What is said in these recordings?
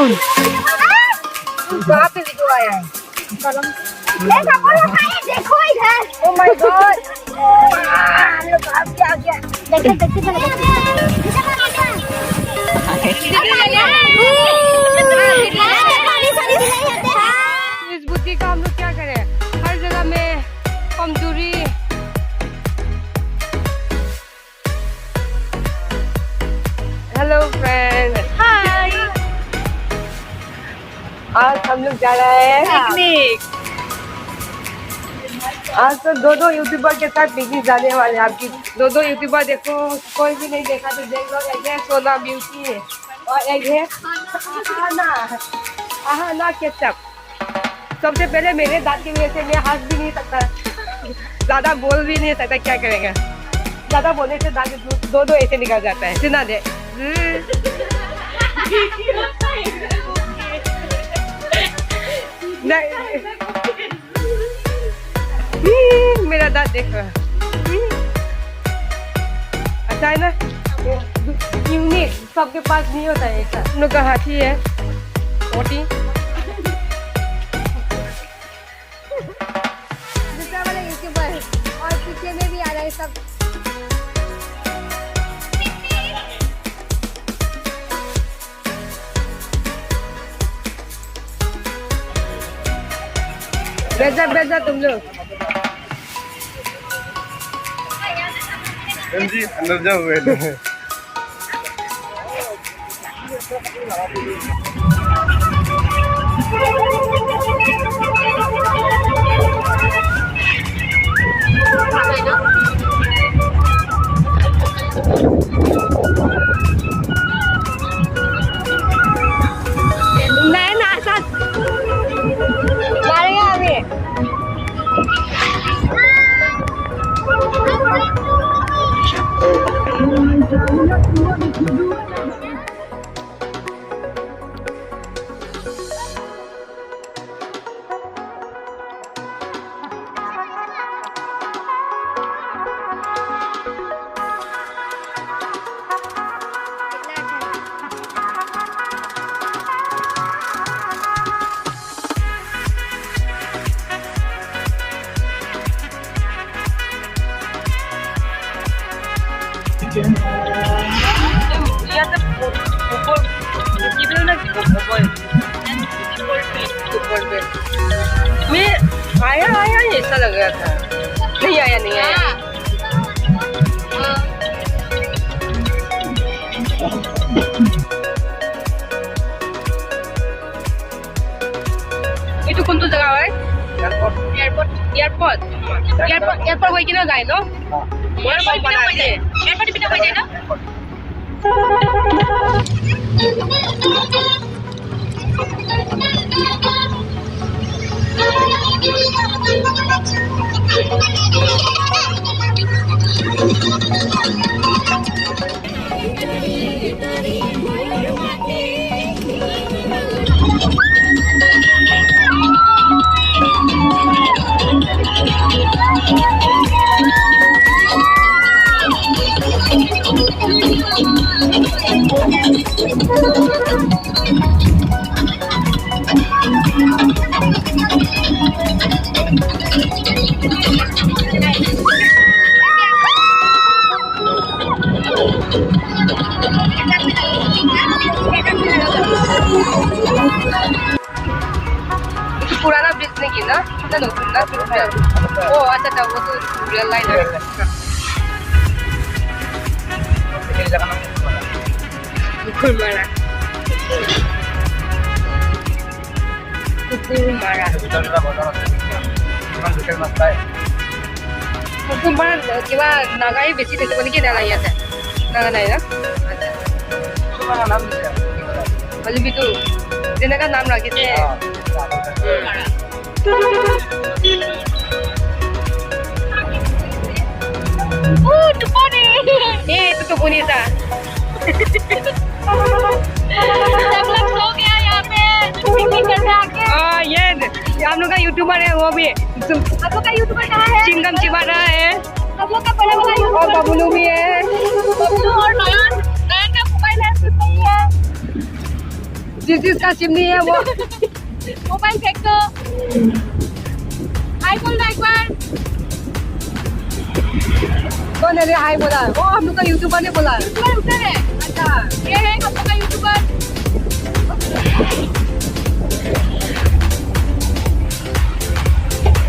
कौन? कहाँ पे वीडियो आया है? देखो इधर। Oh my God! लोग भाग के आ गया। देखिए देखिए इस बुद्धि का हम लोग क्या करें? हर जगह में कमजोरी। हेलो फ्रेंड्स, हाय। आज हम लोग जा रहे हैं पिकनिक। आज तो दो यूट्यूबर के साथ पिकनिक जाने वाले हैं। आपकी दो यूट्यूबर देखो, कोई भी नहीं देखा तो देख लो। एक है सोना ब्यूटी और एक है आहाना के साथ। सबसे पहले मेरे दांत की वजह से मैं हंस भी नहीं सकता, ज़्यादा बोल भी नहीं सकता। क्या करेंगे, ज़्यादा बोलने से दांत दो ऐसे निकल जाता है। सुना दे मेरा दांत देखो। अच्छा है ना, यूनिक, सबके पास नहीं होता है ऐसा। हम लोग का हाथी है मोटी। दूसरा वाला यूट्यूबर और पीछे में भी आ रहा है सब। बेजा तुम लोग जी अंदर जाओ। मैं नासा मारेगा अभी। मैं आया ऐसा लग रहा था। नहीं आया ये तो कौन तो जगह है? एयरपोर्ट गई कि ना जाए न? एयरपोर्ट बिना गई न? पुराना ब्रिज नहीं की ना नतून ना। ओ अच्छा वो तो रियल लाइन है। কিবা নাগাই বেছি থাকিব নেকি নালা ইয়াতে? নাগা নাই না? হলিবিটো যেনেকা নাম ৰাখিছে। itu tuh Bonita. सब लोग सो गया यहाँ पे पिकनिक करने आके। ये हम लोग का यूट्यूबर है वो भी। आप लोग का यूट्यूबर कहाँ है? चिंगम चिबा रहा है। आप लोग का बड़ा वाला और यूट्यूबर बबलू भी है। बबलू और नयन का मोबाइल है, कुछ नहीं है। जिसका सिम नहीं है वो मोबाइल फेंक दो हाय बोल एक बार कौन है हाय बोला वो हम लोग का यूट्यूबर ने बोला यूट्यूबर है अच्छा ये है हम लोग का यूट्यूबर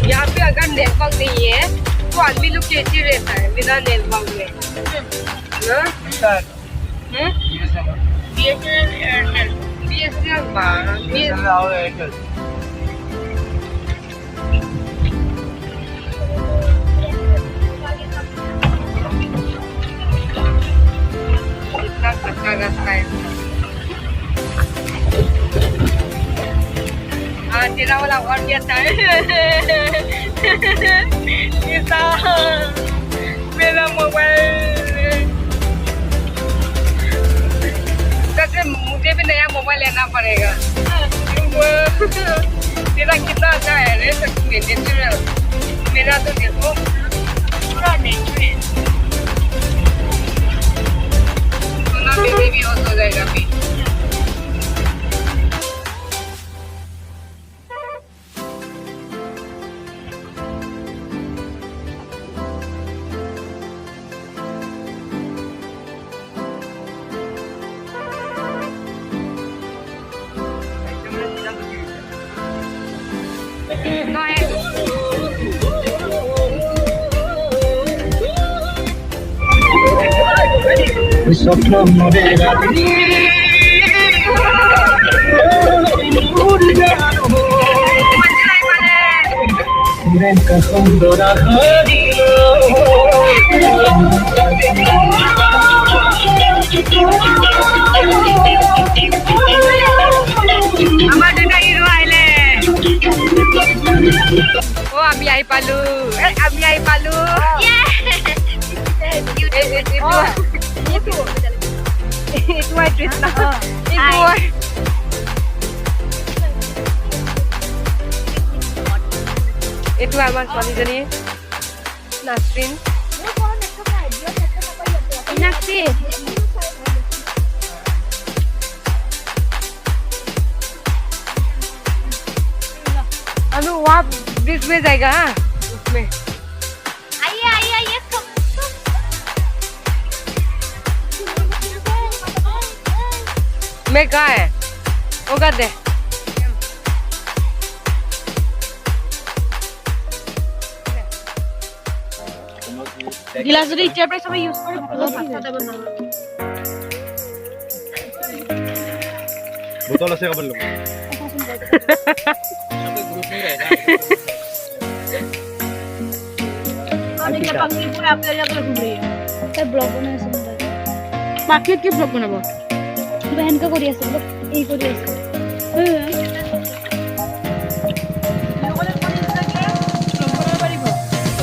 यहाँ पे अगर नेटवर्क नहीं है तो आदमी लोग कैसे रहता है बिना नेटवर्क में ना BSNL एयरटेल BSNL इतना कच्चा रास्ता है हाँ तेरा वाला और क्या था ऐसा मेरा मोबाइल कैसे मुझे भी नया मोबाइल लेना पड़ेगा तेरा कितना अच्छा है रे सच में नेचुरल मेरा तो देखो पूरा नेचुरल सोना बेबी भी हो जाएगा अभी स्वप्न मरेगा प्रेम का सुंदरा আমি আহি পালো itu my Krishna itu আমার ছোৱালীজনী নাছরিন अनु वहाँ ब्रिज में जाएगा हाँ उसमें आइए ये मैं कहाँ है वो कर दे गिलास যদি ইচ্ছা প্রায় সবাই ইউজ করে ভালো ভাত দেব না बोतल से कबर लो আমি যে পাখি পুরো আপনার জায়গায় ঘুরে তাই ব্লগ বানাইছে পাখি কি ব্লগ বানাবো बहन का कोरिया से लोग এই कोरिया से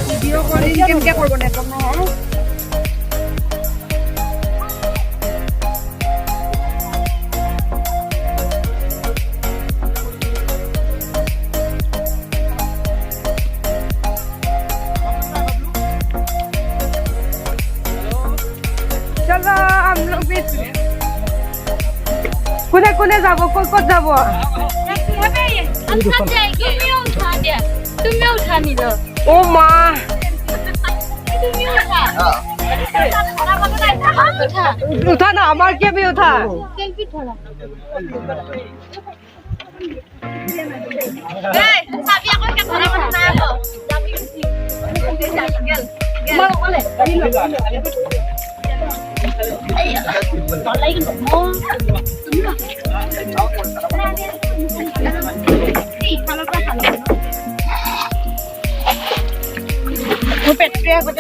ভিডিও করে কেমনে করব না তোমরা चलो हम लोग भी কোনে কোনে যাব কত যাব তুমি উঠা নিল ও মা তুমি উঠা उठा ना हमार के भी उठा सेल्फी थोड़ा साबिया को क्या थोड़ा बनाया तो मां बोले Aiya lagi mau पेट्रिया को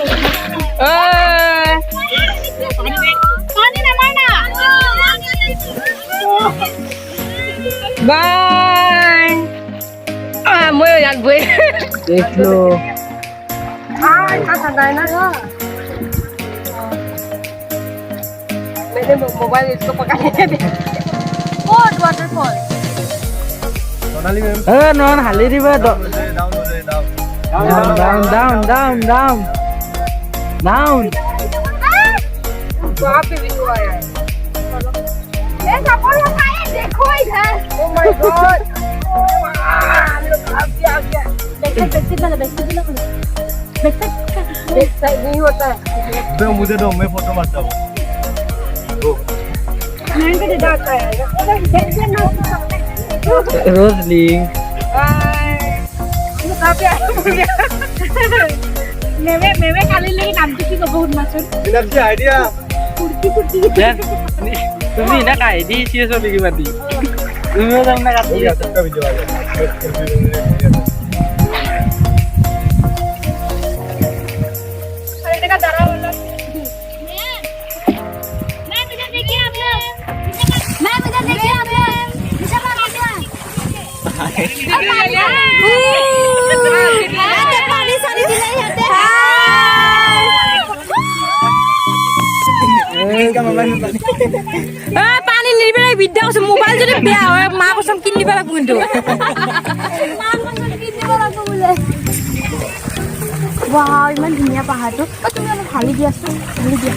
पानी ना मारना बाय मैं यार बुए देख लो इतना ठंडा है ना मैंने मोबाइल इसको पकड़ लिया वाटरफॉल सोनाली मैम नॉन हाली दिबा डाउन वहाँ पे भी तो आया है ये सब लोग आए देखो इधर बैक साइड नहीं होता है। तो मुझे दो, मैं फोटो मारता हूँ। रोजलिंग মেমে কালি লাগি নামটো কি কব শুনমাচোন मीनाक्षी आइडिया তুমি না কাইদি সিরিয়াস হবে কি বাদি তুমিও যাও না কাটি ये सबका वीडियो आ गया। अरे देखा डरा वाला मैं मुझे देखिए आप लोग मैं मुझे देखिए आप लोग मुझे मार दिया पानी सारी दिलाई जाते पानी निबे विद्या से मोबाइल যদি বেয়া হয় মা কসম কিনি দিবা লাগব কিন্তু মা কসম কিনি দিবা লাগব বলে वाव ইমান ধুনীয়া পাহাৰটো তুমি অলপ হালি দিয়াছো হালি দিয়া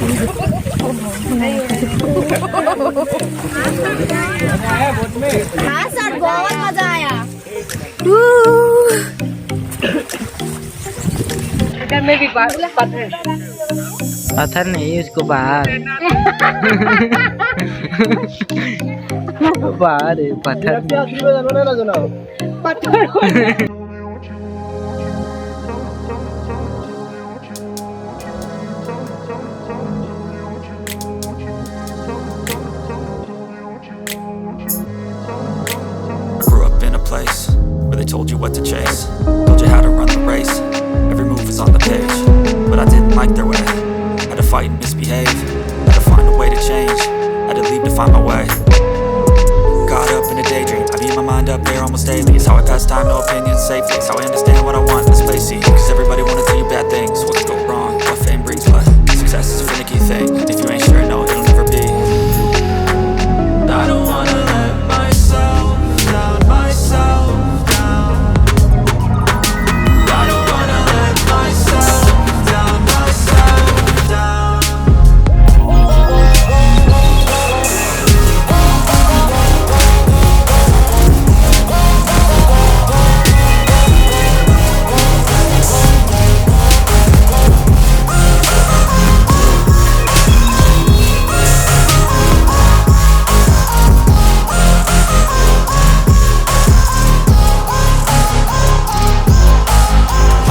हाँ सर बहुत मजा आया इधर में भी पत्थर पत्थर नहीं उसको बाहर बाहर है पत्थर Grew up in a place where they told you what to chase, told you how to run the race. Every move was on the page, but I didn't like their way. Had to fight and misbehave, had to find a way to change, had to leave to find my way. Caught up in a daydream, I beat my mind up there almost daily. It's how I pass time, no opinions safely. It's how I understand what I want in this place. See, cause everybody wanna tell you bad things. What could go wrong? What fame brings, but success is a finicky thing. If you ain't sure, no, it'll never be. I don't wanna let myself down, myself down. I don't wanna let myself down, myself down.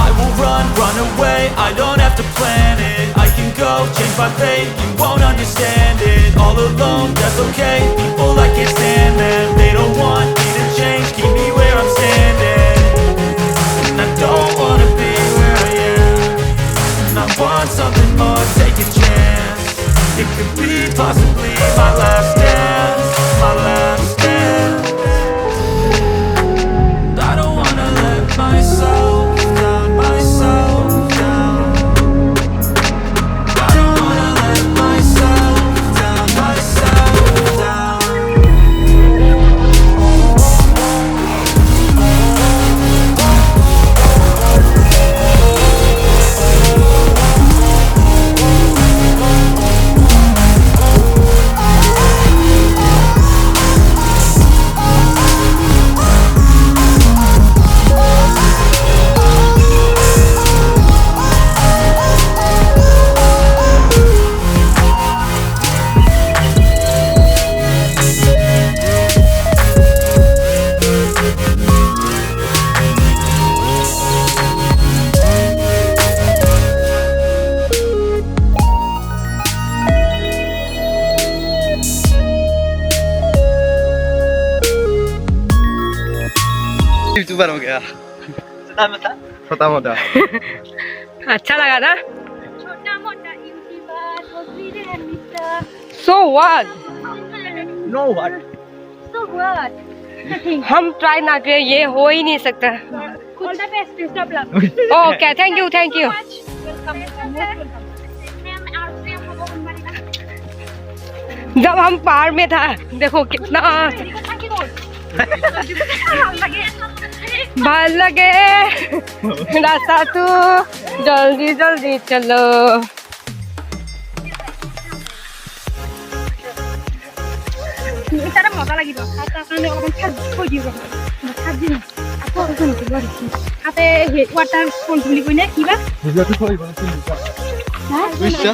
I will run away, I don't have to plan it. I can go, change my fate, you won't understand it. All alone, that's okay, people I can't stand them. They don't want me to change, keep me where I'm standing. And I don't wanna be where I am, and I want something more, take a chance. It could be possibly my last dance, my last dance. I don't wanna let myself down, myself down. I don't wanna let myself down, myself down. YouTuber हो गया। छोटा मोटा अच्छा लगा ना छोटा मोटा YouTuber बोलती है mister so what know what so what हम ट्राई ना करें ये हो ही नहीं सकता all the best stop love okay thank you जब हम पहाड़ में था देखो कितना भल लगे रास्ता तू जल्दी जल्दी चलो এটা মজা লাগিব তাৰ কাৰণে অলপমান খাদ থৈ দিব খাদ দিম আকৌ ওজন দিব দিছি তাতে ৱাটাৰ ফল বুলি কইনা কিবা ভিডিওটো থৈ দিব বুঝছো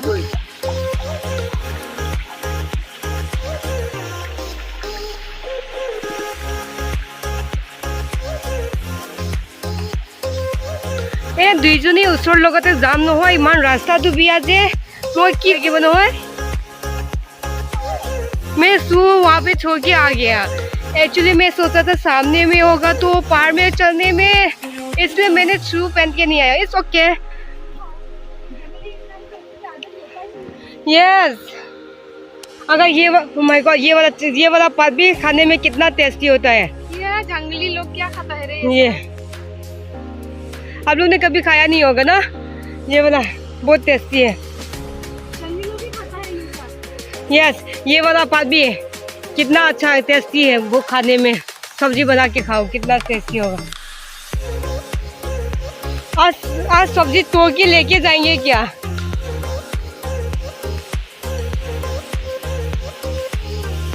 এই দুইজনী ওচৰ লগতে যাম নহয় ইমান ৰাস্তাটো বিয়া যে মই কি লাগিব নহয় मैं शू वहाँ पे छोड़ के आ गया एक्चुअली मैं सोचा था सामने में होगा तो पार में चलने में इसलिए मैंने शू पहन के नहीं आया इट्स ओके यस अगर oh my God ये वाला पात भी खाने में कितना टेस्टी होता है ये जंगली लोग क्या खाता है रे ये आप लोग ने कभी खाया नहीं होगा ना ये वाला बहुत टेस्टी है जंगली लोग भी खाता है ये यस ये वाला पात भी है कितना अच्छा है टेस्टी है वो खाने में सब्जी बना के खाओ कितना टेस्टी होगा आज सब्जी तोड़ के लेके जाएंगे क्या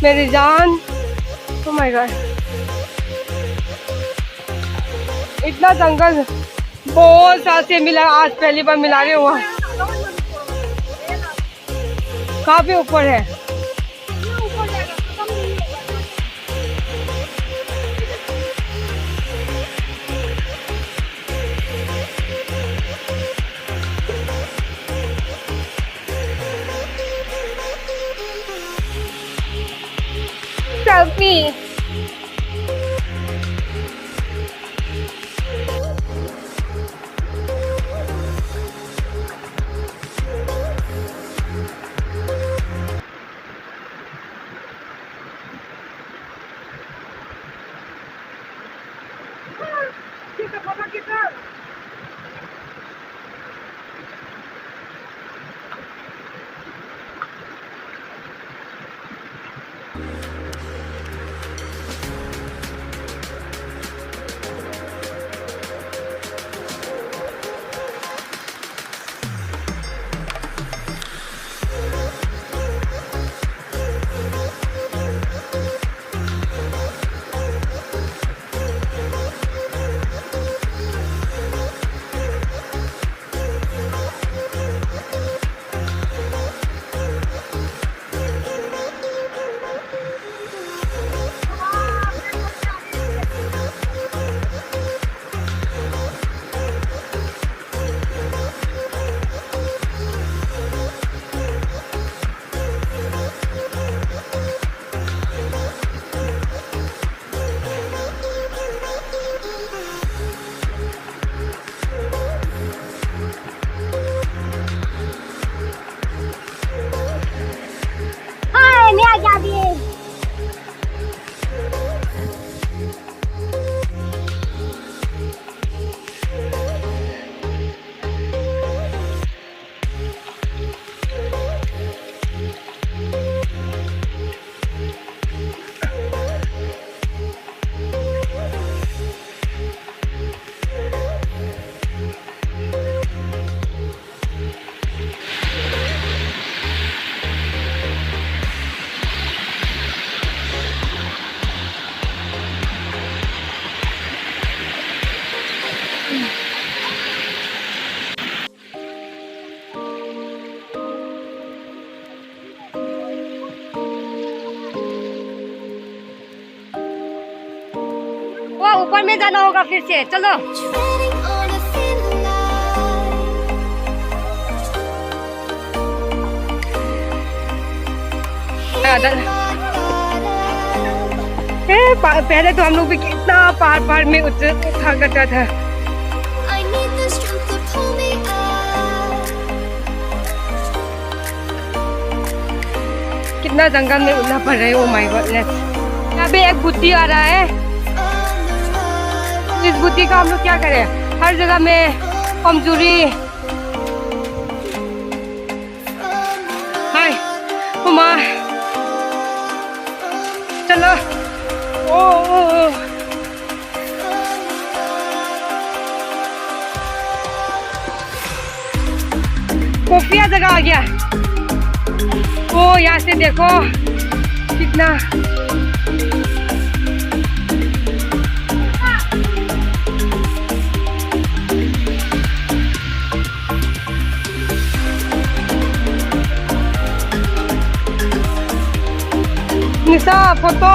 मेरी जान ओह माय गॉड इतना जंगल बहुत साल से मिला आज पहली बार मिला रहे हुआ कहाँ पे ऊपर है सेल्फी वो ऊपर में जाना होगा फिर से चलो पहले तो हम लोग भी कितना पहाड़ में उठा करता था कितना जंगल में उड़ना पड़ रहा है। Oh my goodness. यहाँ पे एक बुद्धि आ रहा है, इस बुद्धि का हम लोग क्या करें, हर जगह में कमजोरी। हाय हुमा चलो। ओ, ओ, ओ। खुफिया जगह आ गया। ओ यहाँ से देखो कितना Bisa foto.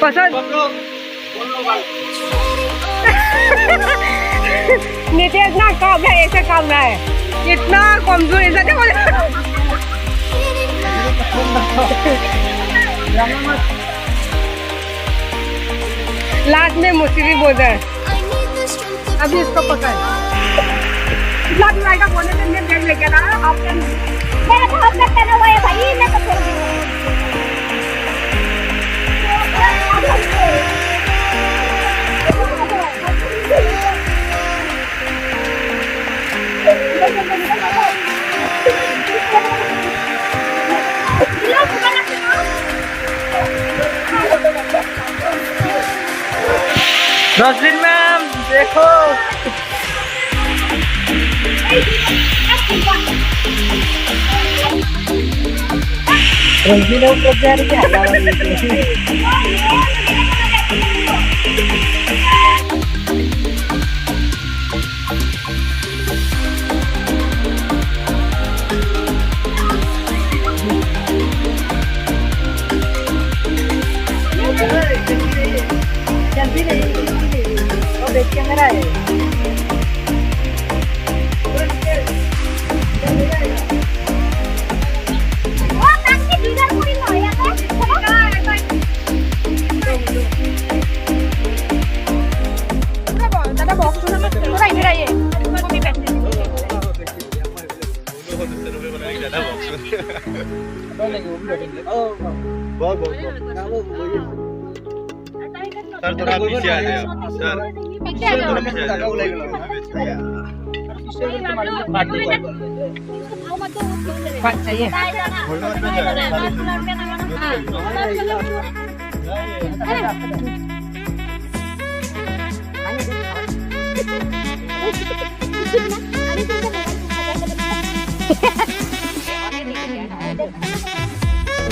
पसंद नीचे इतना काम है, ऐसे काम है, इतना कमजोर ऐसा क्या बोले। लास्ट में मुझसे भी बोल रहे हैं अभी इसको पकड़ लास्ट में आएगा बोलने से मैं बैग लेके ना आपने मेरा तो हफ्ता करना हुआ है भाई मैं तो छोड़ दूंगा। रोशनी मैम देखो रोशनी लोग क्या जल्दी नहीं वो देख के मेरा है सर थोड़ा पीछे आ जाओ सर थोड़ा पीछे आ जाओ बात चाहिए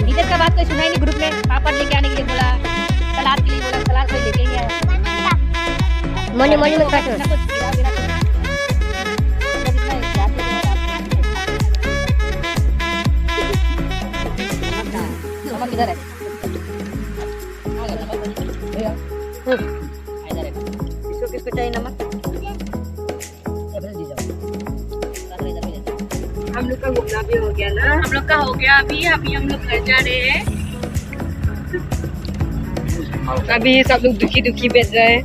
इधर का बात कोई सुना ही नहीं ग्रुप में पापड़ लेके आने के लिए बोला सलाद के लिए बोला सलाद कोई लेके नहीं आया मोनी मोनी में काटो नमक किधर है इसको किसको चाहिए नमक हम लोग का घूमना भी हो गया ना हम लोग का हो गया अभी हम लोग घर जा रहे हैं अभी सब लोग दुखी दुखी बैठ रहे हैं।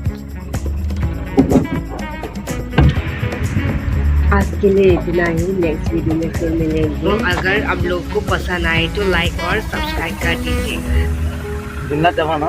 आज के लिए इतना ही, नेक्स्ट वीडियो में फिर मिलेंगे। अगर आप लोग को पसंद आए तो लाइक और सब्सक्राइब कर दीजिए। जिन्ना जवाना